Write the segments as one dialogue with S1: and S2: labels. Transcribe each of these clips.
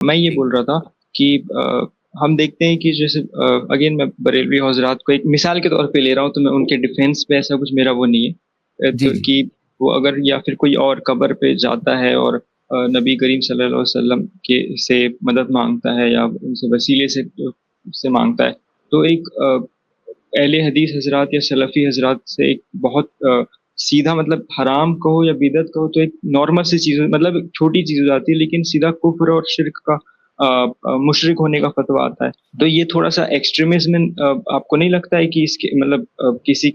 S1: میں یہ بول رہا تھا کہ ہم دیکھتے ہیں کہ جیسے اگین میں بریلوی حضرات کو ایک مثال کے طور پہ لے رہا ہوں، تو میں ان کے ڈیفینس پہ ایسا کچھ میرا وہ نہیں ہے
S2: جی
S1: تو
S2: جی
S1: کہ وہ اگر یا پھر کوئی اور قبر پہ جاتا ہے اور نبی کریم صلی اللہ علیہ وسلم کے سے مدد مانگتا ہے یا ان سے وسیلے سے مانگتا ہے، تو ایک اہل حدیث حضرات یا سلفی حضرات سے ایک بہت سیدھا مطلب حرام کہو یا بدعت کہو تو ایک نارمل سی چیز مطلب ایک چھوٹی چیز ہو جاتی ہے، لیکن سیدھا کفر اور شرک کا مشرک ہونے کا فتویٰ آتا ہے. تو یہ تھوڑا سا ایکسٹریمزم آپ کو نہیں لگتا ہے کہ اس کے مطلب کسی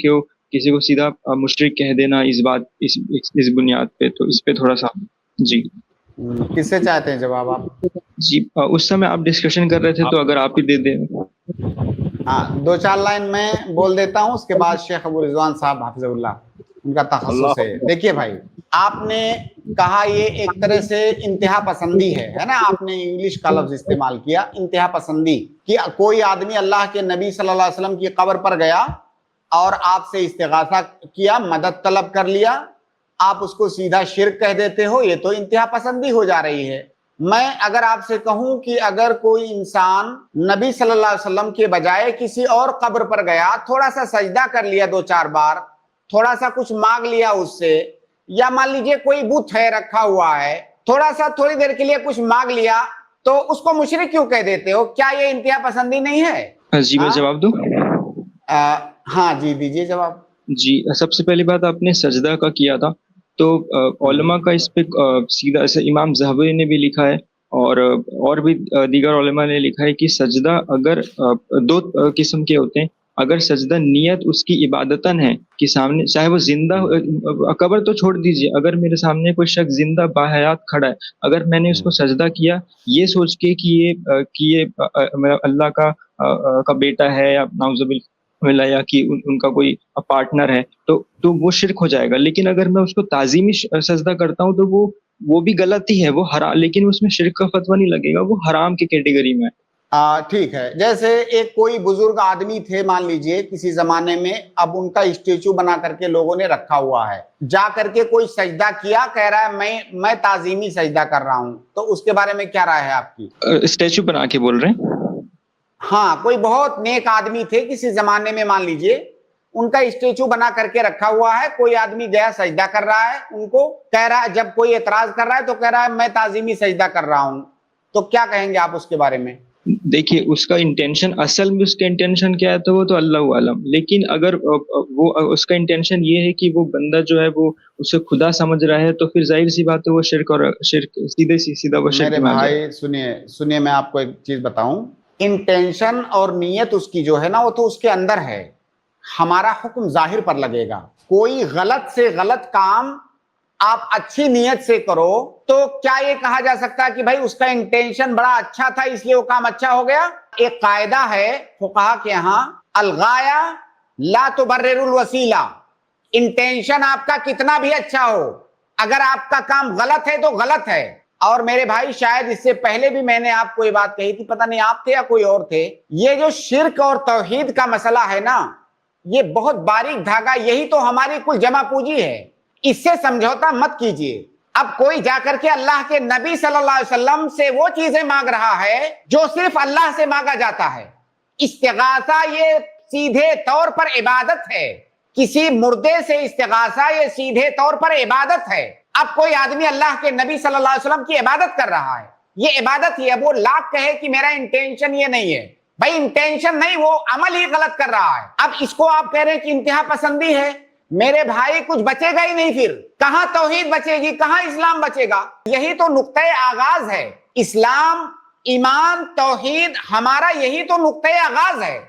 S1: کو سیدھا مشرک کہہ دینا اس بنیاد پہ، تو اس پہ تھوڑا سا جی
S2: کس سے چاہتے ہیں جواب آپ؟
S1: جی اس سمے آپ ڈسکشن کر رہے تھے تو اگر آپ ہی دے دیں.
S2: ہاں، دو چار لائن میں بول دیتا ہوں، اس کے بعد شیخ ابو رضوان صاحب حافظ اللہ، ان کا تخصص ہے. دیکھیے بھائی، آپ نے کہا یہ ایک طرح سے انتہا پسندی ہے نا، آپ نے انگلش کا لفظ استعمال کیا انتہا پسندی، کہ کوئی آدمی اللہ کے نبی صلی اللہ علیہ وسلم کی قبر پر گیا اور آپ سے استغاثہ کیا، مدد طلب کر لیا، آپ اس کو سیدھا شرک کہہ دیتے ہو، یہ تو انتہا پسندی ہو جا رہی ہے. میں اگر آپ سے کہوں کہ اگر کوئی انسان نبی صلی اللہ علیہ وسلم کے بجائے کسی اور قبر پر گیا، تھوڑا سا سجدہ کر لیا 2-4 بار، تھوڑا سا کچھ مانگ لیا اس سے، یا مان لیجئے کوئی بت ہے رکھا ہوا ہے، تھوڑا سا تھوڑی دیر کے لیے کچھ مانگ لیا، تو اس کو مشرک کیوں کہہ دیتے ہو؟ کیا یہ انتہا پسندی نہیں ہے؟
S1: جی میں جواب دوں؟
S2: ہاں جی دیجئے جواب.
S1: جی سب سے پہلی بات آپ نے سجدہ کا کیا تھا، تو علماء کا اس پہ سیدھا ایسے امام زہبی نے بھی لکھا ہے اور بھی دیگر علماء نے لکھا ہے کہ سجدہ اگر دو قسم کے ہوتے ہیں. اگر سجدہ نیت اس کی عبادتاً ہے کہ سامنے چاہے وہ زندہ قبر تو چھوڑ دیجیے، اگر میرے سامنے کوئی شخص زندہ باحیات کھڑا ہے، اگر میں نے اس کو سجدہ کیا یہ سوچ کے کہ یہ اللہ کا بیٹا ہے یا نعوذ باللہ یا کہ ان کا کوئی پارٹنر ہے، تو وہ شرک ہو جائے گا. لیکن اگر میں اس کو تعظیمی سجدہ کرتا ہوں تو وہ بھی غلط ہی ہے، وہ حرام، لیکن اس میں شرک کا فتویٰ نہیں لگے گا، وہ حرام کی کیٹیگری میں ہے.
S2: ٹھیک ہے. جیسے ایک کوئی بزرگ آدمی تھے مان لیجئے کسی زمانے میں، اب ان کا اسٹیچو بنا کر کے لوگوں نے رکھا ہوا ہے، جا کر کے کوئی سجدہ کیا، کہہ رہا ہے میں تعظیمی سجدہ کر رہا ہوں، تو اس کے بارے میں کیا رائے ہے آپ کی؟
S1: اسٹیچو بنا کے بول رہے ہیں؟
S2: ہاں، کوئی بہت نیک آدمی تھے کسی زمانے میں، مان لیجئے ان کا اسٹیچو بنا کر کے رکھا ہوا ہے، کوئی آدمی گیا سجدہ کر رہا ہے ان کو، کہہ رہا ہے، جب کوئی اعتراض کر رہا ہے تو کہہ رہا ہے میں تعظیمی سجدہ کر رہا ہوں، تو کیا کہیں گے آپ اس کے بارے میں؟
S1: دیکھیے اس کا انٹینشن، اصل میں اس کا انٹینشن کیا ہے تو وہ تو اللہ عالم، لیکن اگر وہ اس کا انٹینشن یہ ہے کہ وہ بندہ جو ہے وہ اسے خدا سمجھ رہا ہے، تو پھر ظاہر سی بات ہے وہ شرک سیدھا وہ شرک
S2: میرے
S1: میں آ جائے.
S2: بھائی سنیے میں آپ کو ایک چیز بتاؤں، انٹینشن اور نیت اس کی جو ہے نا وہ تو اس کے اندر ہے، ہمارا حکم ظاہر پر لگے گا. کوئی غلط سے غلط کام آپ اچھی نیت سے کرو تو کیا یہ کہا جا سکتا کہ بھائی اس کا انٹینشن بڑا اچھا تھا اس لیے وہ کام اچھا ہو گیا؟ ایک قاعدہ ہے فقہا کے ہاں، الغایہ لا تبرر الوسیلہ. انٹینشن آپ کا کتنا بھی اچھا ہو، اگر آپ کا کام غلط ہے تو غلط ہے. اور میرے بھائی شاید اس سے پہلے بھی میں نے آپ کو یہ بات کہی تھی، پتہ نہیں آپ تھے یا کوئی اور تھے، یہ جو شرک اور توحید کا مسئلہ ہے نا، یہ بہت باریک دھاگا، یہی تو ہماری کل جمع پوجی ہے، اس سے سمجھوتا مت کیجئے. اب کوئی جا کر کے اللہ کے نبی صلی اللہ علیہ وسلم سے وہ چیزیں مانگ رہا ہے جو صرف اللہ سے مانگا جاتا ہے. استغاثہ یہ سیدھے طور پر عبادت ہے، کسی مردے سے استغاثہ یہ سیدھے طور پر عبادت ہے. اب کوئی آدمی اللہ کے نبی صلی اللہ علیہ وسلم کی عبادت کر رہا ہے، یہ عبادت ہی ہے. وہ لاکھ کہے کہ میرا انٹینشن یہ نہیں ہے، بھائی انٹینشن نہیں، وہ عمل ہی غلط کر رہا ہے. اب اس کو آپ کہہ رہے ہیں کہ انتہا پسندی ہے، میرے بھائی کچھ بچے گا ہی نہیں، پھر کہاں توحید بچے گی، کہاں اسلام بچے گا؟ یہی تو نقطہ آغاز ہے، اسلام، ایمان، توحید، ہمارا یہی تو نقطہ آغاز ہے.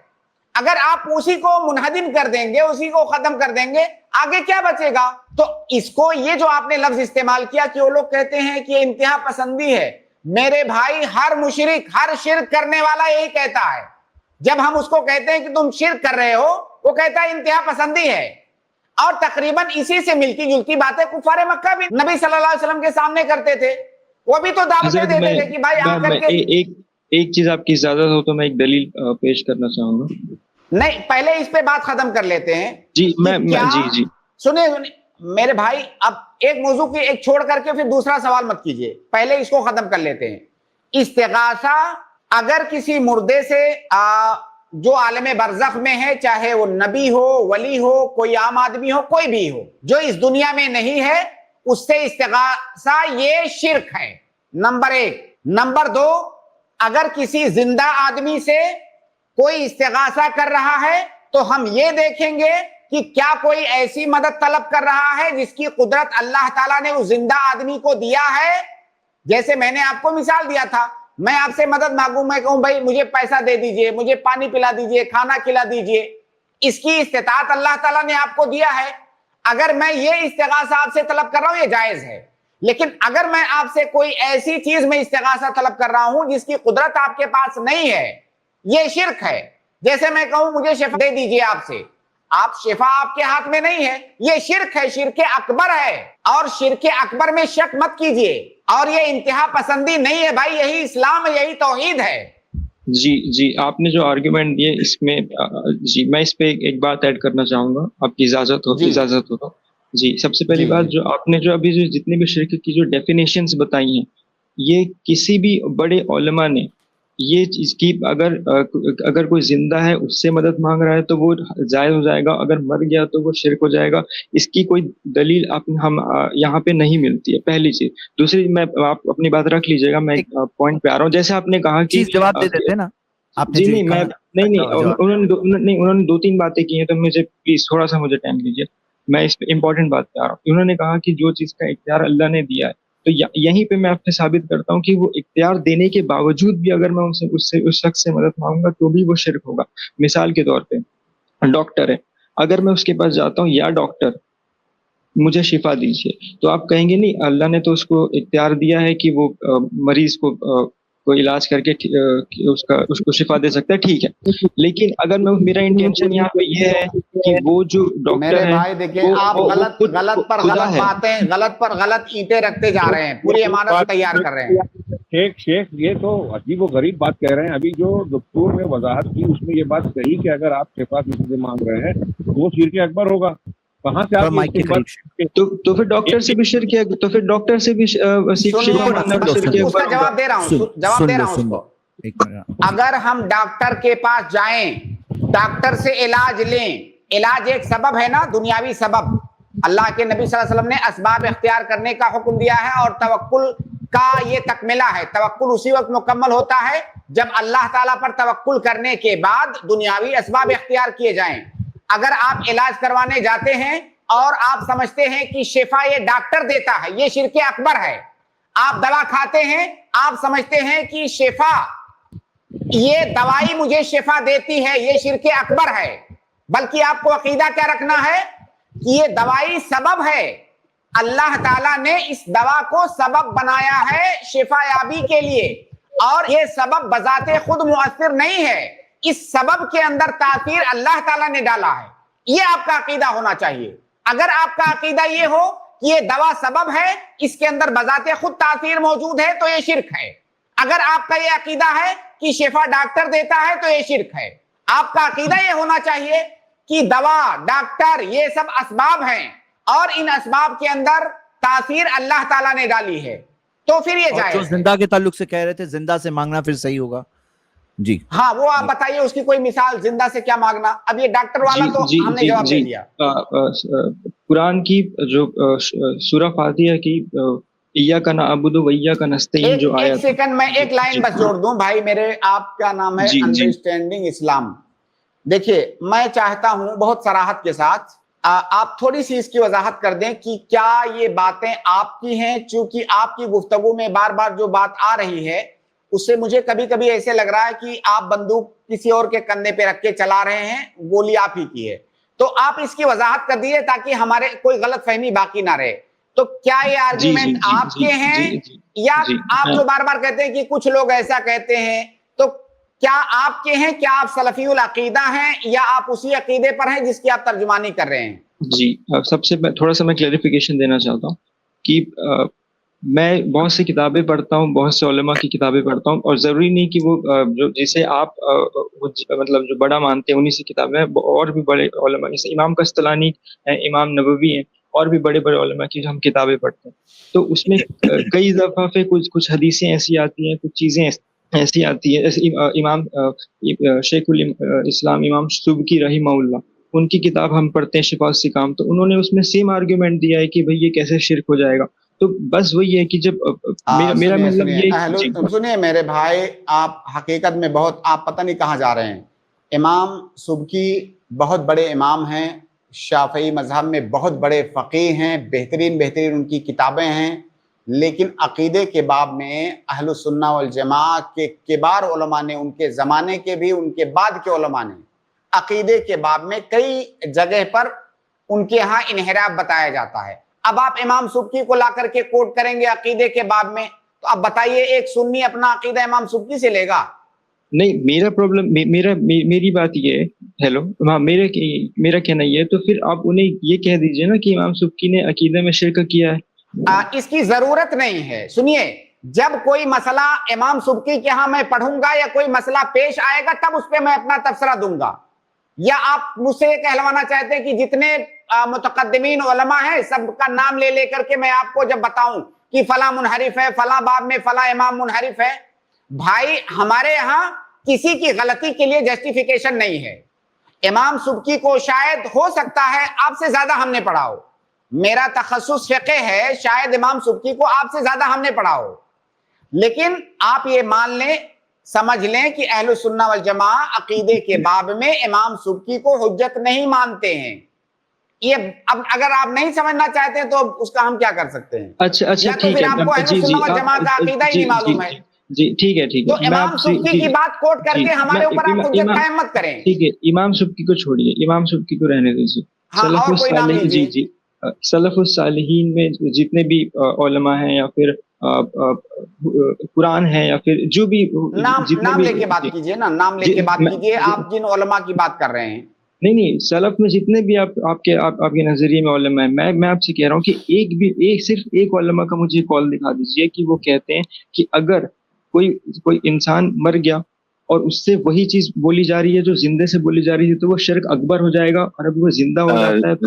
S2: اگر آپ اسی کو منہدم کر دیں گے، اسی کو ختم کر دیں گے، آگے کیا بچے گا؟ تو اس کو یہ جو آپ نے لفظ استعمال کیا کہ وہ لوگ کہتے ہیں کہ یہ انتہا پسندی ہے، میرے بھائی ہر مشرک، ہر شرک کرنے والا یہی کہتا ہے. جب ہم اس کو کہتے ہیں کہ تم شرک کر رہے ہو، وہ کہتا ہے انتہا پسندی ہے. اور تقریباً اسی سے ملتی جلتی باتیں کفار مکہ بھی نبی صلی اللہ علیہ وسلم کے سامنے کرتے تھے، وہ بھی تو دعوتیں
S1: حضرت
S2: دیتے تھے کہ بھائی آ کر کے.
S1: ایک چیز آپ کی اجازت ہو تو میں ایک دلیل پیش کرنا چاہوں گا.
S2: نہیں، پہلے اس پہ بات ختم کر لیتے ہیں.
S1: جی جی
S2: سنیں میرے بھائی، اب ایک موضوع کی ایک چھوڑ کر کے پھر دوسرا سوال مت کیجئے، پہلے اس کو ختم کر لیتے ہیں. استغاثہ اگر کسی مردے سے جو عالم برزخ میں ہے، چاہے وہ نبی ہو، ولی ہو، کوئی عام آدمی ہو، کوئی بھی ہو جو اس دنیا میں نہیں ہے، اس سے استغاثہ یہ شرک ہے، نمبر 1۔ نمبر 2، اگر کسی زندہ آدمی سے کوئی استغاثہ کر رہا ہے تو ہم یہ دیکھیں گے کہ کیا کوئی ایسی مدد طلب کر رہا ہے جس کی قدرت اللہ تعالیٰ نے اس زندہ آدمی کو دیا ہے۔ جیسے میں نے آپ کو مثال دیا تھا، میں آپ سے مدد مانگوں، میں کہوں بھائی مجھے پیسہ دے دیجئے، مجھے پانی پلا دیجئے، کھانا کھلا دیجئے، اس کی استطاعت اللہ تعالیٰ نے آپ کو دیا ہے۔ اگر میں یہ استغاثہ آپ سے طلب کر رہا ہوں یہ جائز ہے، لیکن اگر میں آپ سے کوئی ایسی چیز میں استغاثہ طلب کر رہا ہوں جس کی قدرت آپ کے پاس نہیں ہے، یہ شرک ہے۔ جیسے میں کہوں مجھے شفا دے دیجئے، آپ سے، آپ شفا آپ کے ہاتھ میں نہیں ہے، یہ شرک ہے، شرک اکبر ہے، اور شرک اکبر میں شک مت کیجئے، اور یہ انتہا پسندی نہیں ہے بھائی، یہی اسلام ہے، یہی توحید ہے۔
S1: جی آپ نے جو آرگیومنٹ دیے اس میں جی میں اس پہ ایک بات ایڈ کرنا چاہوں گا، آپ کی اجازت ہو تو۔ جی سب سے پہلی بات، جو آپ نے جو ابھی جو جتنے بھی شرک کی جو ڈیفینیشنز بتائی ہیں، یہ کسی بھی بڑے علماء نے یہ چیز کی اگر کوئی زندہ ہے اس سے مدد مانگ رہا ہے تو وہ جائز ہو جائے گا، اگر مر گیا تو وہ شرک ہو جائے گا، اس کی کوئی دلیل ہم یہاں پہ نہیں ملتی ہے، پہلی چیز۔ دوسری، میں آپ اپنی بات رکھ لیجیے گا، میں پوائنٹ پہ آ رہا ہوں۔ جیسے آپ نے کہا کہ
S3: جواب دے دیتے نا آپ نے،
S1: جی انہوں نے 2-3 باتیں کی ہیں، تو مجھے پلیز تھوڑا سا مجھے ٹائم دیجیے، میں اس پہ امپورٹنٹ بات پہ آ رہا ہوں۔ انہوں نے کہا کہ جو چیز کا اختیار اللہ نے دیا ہے، تو یہیں پہ میں آپ سے ثابت کرتا ہوں کہ وہ اختیار دینے کے باوجود بھی اگر میں اس شخص سے مدد مانگوں گا تو بھی وہ شرک ہوگا۔ مثال کے طور پہ ڈاکٹر ہے، اگر میں اس کے پاس جاتا ہوں، یا ڈاکٹر مجھے شفا دیجیے، تو آپ کہیں گے نہیں، اللہ نے تو اس کو اختیار دیا ہے کہ وہ مریض کو علاج کر کے اس کو شفا دے سکتا ہے، ٹھیک ہے۔ لیکن اگر میرا انٹینشن یہاں پہ یہ ہے کہ وہ جو ڈاکٹر ہے،
S2: میرے بھائی دیکھیں، آپ غلط پر غلط باتیں، غلط پر غلط اینٹیں رکھتے جا رہے ہیں، پوری عمارت تیار کر رہے ہیں۔
S4: شیخ یہ تو عجیب و غریب بات کہہ رہے ہیں۔ ابھی جو دکتور نے وضاحت کی اس میں یہ بات کہی کہ اگر آپ شفا کسی سے مانگ رہے ہیں تو وہ شرک اکبر ہوگا۔ کہاں سے آپ
S1: تو پھر ڈاکٹر سے بھی شرک ہے، تو پھر ڈاکٹر سے بھی
S2: اس کا جواب دے رہا ہوں اس کو۔ اگر ہم ڈاکٹر کے پاس جائیں، ڈاکٹر سے علاج لیں، علاج ایک سبب ہے نا، دنیاوی سبب۔ اللہ کے نبی صلی اللہ علیہ وسلم نے اسباب اختیار کرنے کا حکم دیا ہے، اور توکل کا یہ تکملہ ہے۔ توکل اسی وقت مکمل ہوتا ہے جب اللہ تعالیٰ پر توکل کرنے کے بعد دنیاوی اسباب اختیار کیے جائیں۔ اگر آپ علاج کروانے جاتے ہیں اور آپ سمجھتے ہیں کہ شفا یہ ڈاکٹر دیتا ہے، یہ شرک اکبر ہے۔ آپ دوا کھاتے ہیں، آپ سمجھتے ہیں کہ شفا، یہ دوائی مجھے شفا دیتی ہے، یہ شرک اکبر ہے۔ بلکہ آپ کو عقیدہ کیا رکھنا ہے کہ یہ دوائی سبب ہے، اللہ تعالیٰ نے اس دوا کو سبب بنایا ہے شفا یابی کے لیے، اور یہ سبب بذات خود مؤثر نہیں ہے، اس سبب کے اندر تاثیر اللہ تعالیٰ نے ڈالا ہے۔ یہ آپ کا عقیدہ ہونا چاہیے۔ اگر آپ کا عقیدہ یہ ہو کہ یہ دوا سبب ہے، اس کے اندر بذات خود تاثیر موجود ہے، تو یہ شرک ہے۔ اگر آپ کا یہ عقیدہ ہے کہ شفا ڈاکٹر دیتا ہے تو یہ شرک ہے۔ آپ کا عقیدہ یہ ہونا چاہیے کہ دوا، ڈاکٹر، یہ سب اسباب ہیں، اور ان اسباب کے اندر تاثیر اللہ تعالیٰ نے ڈالی ہے، تو پھر یہ جائز ہے۔
S3: زندہ کے تعلق سے کہہ رہے تھے زندہ سے مانگنا پھر صحیح ہوگا؟ جی
S2: ہاں، وہ آپ بتائیے اس کی کوئی مثال، زندہ سے کیا مانگنا؟ اب یہ ڈاکٹر والا تو ہم نے جواب دے دیا۔
S1: قرآن کی جو سورہ فاتحہ کی ایاک نعبد و ایاک نستعین جو آیت،
S2: ایک سیکنڈ میں ایک لائن بس جوڑ دوں بھائی میرے، آپ کا نام ہے انڈرسٹینڈنگ اسلام۔ دیکھیے، میں چاہتا ہوں بہت صراحت کے ساتھ آپ تھوڑی سی اس کی وضاحت کر دیں کہ کیا یہ باتیں آپ کی ہیں، چونکہ آپ کی گفتگو میں بار بار جو بات آ رہی ہے اس سے مجھے کبھی کبھی ایسے لگ رہا ہے کہ آپ بندوق کسی اور کے کندھے پہ رکھ کے چلا رہے ہیں، گولی آپ ہی کی ہے۔ تو آپ اس کی وضاحت کر دیجیے تاکہ ہمارے کوئی غلط فہمی باقی نہ رہے۔ تو کیا یہ آرگیومنٹ آپ کے ہیں، یا آپ جو بار بار کہتے ہیں کہ کچھ لوگ ایسا کہتے ہیں، تو کیا آپ کے ہیں؟ کیا آپ سلفی العقیدہ ہیں، یا آپ اسی عقیدے پر ہیں جس کی آپ ترجمانی کر رہے ہیں؟
S1: جی، سب سے تھوڑا سا میں کلیریفیکیشن دینا چاہتا ہوں کہ میں بہت سی کتابیں پڑھتا ہوں، بہت سے علماء کی کتابیں پڑھتا ہوں، اور ضروری نہیں کہ وہ جو جسے آپ مطلب جو بڑا مانتے ہیں انہی سے کتابیں، اور بھی بڑے علماء جیسے امام قسطلانی ہیں، امام نووی ہیں، اور بھی بڑے بڑے علماء کی جو ہم کتابیں پڑھتے ہیں تو اس میں کئی دفعہ پہ کچھ حدیثیں ایسی آتی ہیں, کچھ چیزیں ایسی آتی ہے. جیسے امام شیخ الاسلام امام سبکی رحمہ اللہ, ان کی کتاب ہم پڑھتے ہیں شفاء السقام, تو انہوں نے اس میں سیم آرگیومنٹ دیا ہے کہ بھئی یہ کیسے شرک ہو جائے گا. تو بس وہی ہے کہ جب میرا مطلب یہ
S2: سنیے میرے بھائی, آپ حقیقت میں بہت, آپ پتہ نہیں کہاں جا رہے ہیں. امام سبکی بہت بڑے امام ہیں, شافعی مذہب میں بہت بڑے فقیہ ہیں, بہترین ان کی کتابیں ہیں, لیکن عقیدے کے باب میں اہل السنہ والجماعہ کے کبار علماء نے, ان کے زمانے کے بھی ان کے بعد کے علماء نے عقیدے کے باب میں کئی جگہ پر ان کے ہاں انحراف بتایا جاتا ہے. اب آپ امام سبکی کو لا کر کے کوٹ کریں گے عقیدے کے باب میں, تو اب بتائیے ایک سنی اپنا عقیدہ امام سبکی سے لے گا؟
S1: نہیں, میرا پرابلم میری بات یہ ہے, ہیلو, میرا کہنا یہ ہے, تو پھر آپ انہیں یہ کہہ دیجئے نا کہ امام سبکی نے عقیدے میں شرک کیا ہے.
S2: اس کی ضرورت نہیں ہے. سنیے, جب کوئی مسئلہ امام سبکی کے ہاں میں پڑھوں گا یا کوئی مسئلہ پیش آئے گا تب اس پہ میں اپنا تبصرہ دوں گا. یا آپ مجھ سے یہ کہلوانا چاہتے ہیں کہ جتنے متقدمین علماء ہیں سب کا نام لے کر کے میں آپ کو جب بتاؤں کہ فلاں منحرف ہے, فلاں باب میں فلاں امام منحرف ہے؟ بھائی ہمارے یہاں کسی کی غلطی کے لیے جسٹیفیکیشن نہیں ہے. امام سبکی کو شاید ہو سکتا ہے آپ سے زیادہ ہم نے پڑھا ہو, میرا تخصص فقہ ہے, شاید امام سبکی کو آپ سے زیادہ ہم نے پڑھا ہو, لیکن آپ یہ مان لیں, سمجھ لیں کہ اہل السنہ والجماعہ عقیدے کے باب میں امام سبکی کو حجت نہیں مانتے ہیں. یہ اب اگر آپ نہیں سمجھنا چاہتے ہیں تو اس کا ہم کیا کر سکتے ہیں؟
S1: اچھا
S2: یا تو پھر آپ کو اہل السنہ والجماعہ کا عقیدہ ہی نہیں معلوم ہے.
S1: جی ٹھیک ہے,
S2: تو امام سبکی کی بات کوٹ کر کے ہمارے اوپر آپ حجت قائم مت کریں.
S1: ٹھیک ہے, امام سبکی کو چھوڑیے, امام سبکی کو رہنے دیجیے.
S2: ہاں, اور کوئی نام لیجیے.
S1: جی سلف الصالحین میں جتنے بھی علماء ہیں یا پھر قرآن ہے یا پھر جو بھی
S2: نام لے کے بات کیجئے نا, نام لے کے بات کیجئے. آپ جن علماء کی بات کر رہے ہیں,
S1: نہیں سلف میں جتنے بھی آپ کے نظریے میں علماء ہیں, میں آپ سے کہہ رہا ہوں کہ صرف ایک علماء کا مجھے کال دکھا دیجیے کہ وہ کہتے ہیں کہ اگر کوئی انسان مر گیا اور اس سے وہی چیز بولی جا رہی ہے جو زندے سے بولی جا رہی ہے تو وہ شرک اکبر ہو جائے گا, اور اب وہ زندہ ہو جاتا ہے تو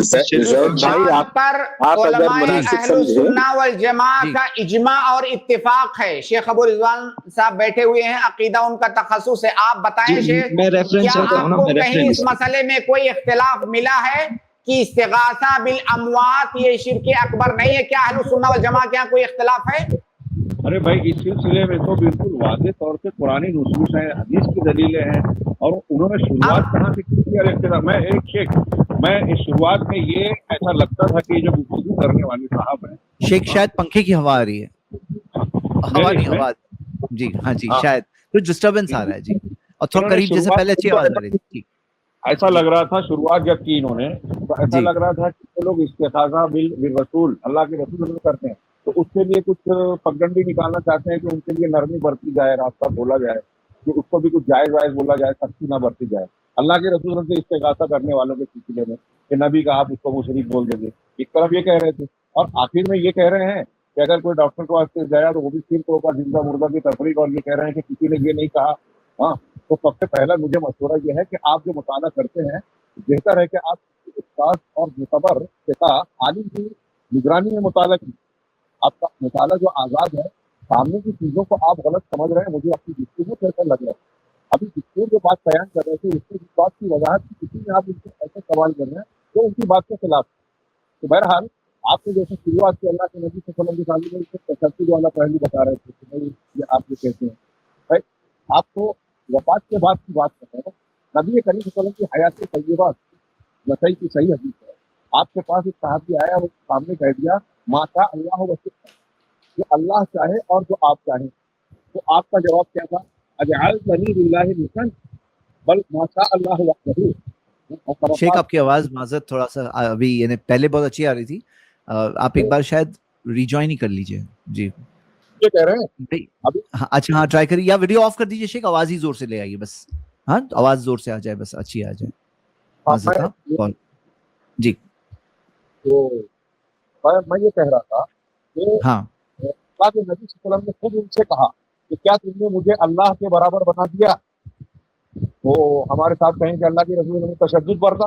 S2: پر علماء اہل السنہ والجماعہ کا اجماع اور اتفاق ہے. شیخ ابو رضوان صاحب بیٹھے ہوئے ہیں, عقیدہ ان کا تخصص ہے. آپ بتائیں شیخ, کیا آپ کو کہیں اس مسئلے میں کوئی اختلاف ملا ہے کہ استغاثہ بالاموات یہ شرک اکبر نہیں ہے؟ کیا اہل السنہ والجماعہ کے یہاں کوئی اختلاف ہے؟
S4: ارے بھائی, اس سلسلے میں تو بالکل واضح طور سے قرآنی نصوص ہیں, حدیث کی دلیلیں ہیں, اور انہوں نے شروعات کہاں سے کی ہے. میں اس شروعات میں یہ ایسا لگتا تھا کہ جو گفتگو کرنے والے صاحب ہیں,
S3: شیخ شاید پنکھے کی ہوا آ رہی ہے, ہوا نہیں آواز. جی ہاں جی, شاید کچھ ڈسٹربنس آ رہا ہے. جی, اور تھوڑا قریب, جیسے پہلے اچھی آواز آ رہی تھی.
S4: ایسا لگ رہا تھا شروعات جب کی انہوں نے, تو ایسا لگ رہا تھا کہ لوگ استغاثہ بالرسول, اللہ کے رسول کرتے ہیں تو اس کے لیے کچھ پگڈنڈی نکالنا چاہتے ہیں کہ ان کے لیے نرمی برتی جائے, راستہ بولا جائے, کہ اس کو بھی کچھ جائز وائز بولا جائے, سختی نہ برتی جائے اللہ کے رسول سے استغاثہ کرنے والوں کے سلسلے میں, کہ نبی کا آپ اس کو مشرک بول دیں گے. ایک طرف یہ کہہ رہے تھے, اور آخر میں یہ کہہ رہے ہیں کہ اگر کوئی ڈاکٹر کے واسطے گیا تو وہ بھی صرف ہوگا زندہ مردہ کی تفریق, اور یہ کہہ رہے ہیں کہ کسی نے یہ نہیں کہا. ہاں, تو سب سے پہلا مجھے مشورہ یہ ہے کہ آپ جو مطالعہ کرتے ہیں, بہتر ہے کہ آپ استاد اور معتبر ثقہ عالم کی نگرانی میں مطالعہ کیجیے. آپ کا مطالعہ جو آزاد ہے, سامنے کی چیزوں کو آپ غلط سمجھ رہے ہیں, مجھے اپنی گفتگو سے ایسا لگ رہا ہے. ابھی دستور جو بات بیان کر رہے تھے, اس کی بات کی وضاحت کی, کسی میں آپ ان سے ایسے سوال کر رہے ہیں جو ان کی بات کے خلاف ہے. تو بہرحال آپ کو جیسے شروعات کی اللہ کے نبی صلی اللہ علیہ وسلم میں تشدد والا پہلو بتا رہے تھے کہ یہ آپ جو کہتے ہیں, بھائی آپ تو وفات کے بعد کی بات کر رہے ہیں. نبی کریم صلی اللہ علیہ وسلم کی حیات طیبہ نسائی کی صحیح حدیث ہے. آپ کے پاس ایک صحابی آیا, وہ سامنے کہہ دیا ما شاء اللہ وشئت, جو اللہ چاہے اور جو آپ چاہیں. تو آپ کا جواب کیا تھا؟ اجعلتنی للہ نسا بل ما شاء اللہ وحدہ.
S3: شیخ آپ کی آواز معذرت تھوڑا سا ابھی, یعنی پہلے بہت اچھی آ رہی تھی, آپ ایک بار شاید ریجوائن ہی کر لیجئے. جی
S4: یہ کہہ رہے ہیں ابھی,
S3: اچھا ہاں ٹرائی کریے, یا ویڈیو آف کر دیجئے شیخ, آواز ہی زور سے لے آئیے بس. ہاں, آواز زور سے آ جائے بس, اچھی آ جائے. معذرت. جی
S4: تو میں یہ کہہ رہا تھا کہ
S3: ہاں,
S4: اللہ کے نبی صلی اللہ علیہ وسلم نے خود ان سے کہا کہ کیا تم نے مجھے اللہ کے برابر بنا دیا؟ وہ ہمارے ساتھ کہیں کہ اللہ کے رسول نے تشدد برتا.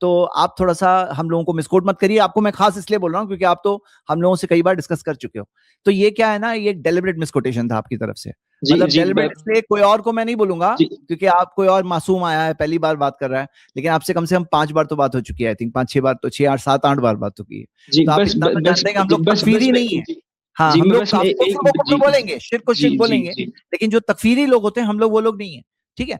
S3: تو آپ تھوڑا سا ہم لوگوں کو مسکوٹ مت کریے. آپ کو میں خاص اس لیے بول رہا ہوں کیونکہ آپ تو ہم لوگوں سے کئی بار ڈسکس کر چکے ہو. تو یہ کیا ہے نا, یہ ایک ڈیلیبریٹ مسکوٹیشن تھا آپ کی طرف سے. مطلب ڈیلیبریٹ اس لیے کوئی اور کو میں نہیں بولوں گا کیونکہ آپ کوئی اور معصوم آیا ہے, پہلی بار بات کر رہا ہے, لیکن آپ سے کم 5 بار تو بات ہو چکی ہے. آئی تھنک 5-6 بار تو 6 8 7 8 بار بات ہو گئی ہے. تو آپ اتنا تو جانتے ہیں کہ ہم لوگ تکفیری نہیں ہیں. ہاں ہم لوگ کفر بولیں گے, شرک و شرک بولیں گے, لیکن جو تکفیری لوگ ہوتے ہیں ہم لوگ وہ لوگ نہیں ہیں. ٹھیک ہے,